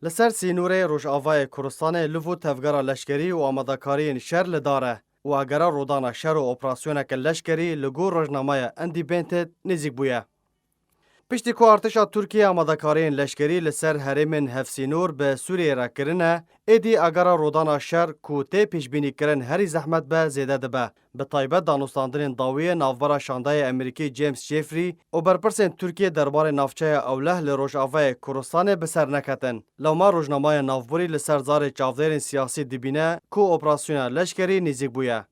لسر سینور روجاوای کوردستان لوو تفگرا لشکری و آمادکاری شر لداره و اگرا رودانا شر و اپراسیونک لشکری لگو روجنامه اندیپندنت نزیک بویه. پشتی کو ارتشا ترکیه آمادکاری لشکری لسر هرمن هفسینور به سوریه را کرنه ایدی اگرا رودانا شر کو تی پیش بینی کرن هری زحمت به زیده دبه. به طایبت دانستاندن داویه نافبرا شاندای امریکی جیمز جیفری و برپرسین ترکیه دربار نافچه اوله لروجاوای کوردستان بسر نکتن. لوما روجنامه نافبری لسر زار چاودرین سیاسی دبینه کو اپراسیون لشکری نزیک بویه.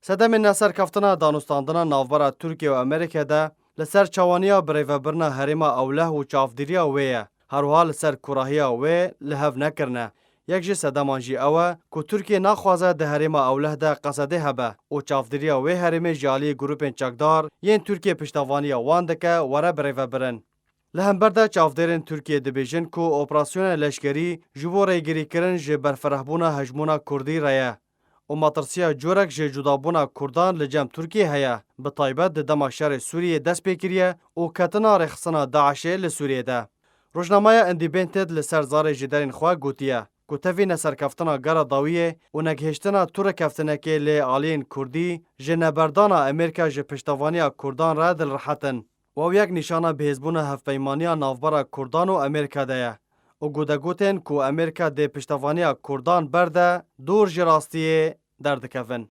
سدم نصر کفتنا دانستاندنا نافبرا ترکیه و امریکا ده لسر چوانیا بریوبرنا هریما اوله و چافدیریا ویه. هروها لسر کراهیا وی لحو نکرنه. یک جی سدمان جی اوه که ترکیه نخوازه ده هریما اوله ده قصده هبه و چافدیریا وی هریمه جالی گروپین چکدار ین ترکیه پشتوانیا واندکه وره بریوبرن. لهمبرده چافدرین ترکیه دبیجن که اپراسیون لشکری جبو ریگیری کرن جه برفرهبونا هجمونا کردی رایه. و ماترسیا جورک جه جدابونا کردان لجم ترکیه هیا به طایبت ده دماشر سوریه دست پیکریه و کتنا رخصنا داعشه لسوریه ده. روجنامه اندیپندنت لسر زار جدرین خواه گوتیه که تفی نسرکفتنا گره داویه و نگهشتنا تور کفتنکه لی آلین کردی جه نبردانا امریکا جه پشتوانیا کردان را دل رحتن و او یک نشانه بهزبون هفپیمانیا نافبرا کردان و امریکا ده. و گوته که امریکا ده پشتوانیا کردان برده دور جراستیه دردکفن.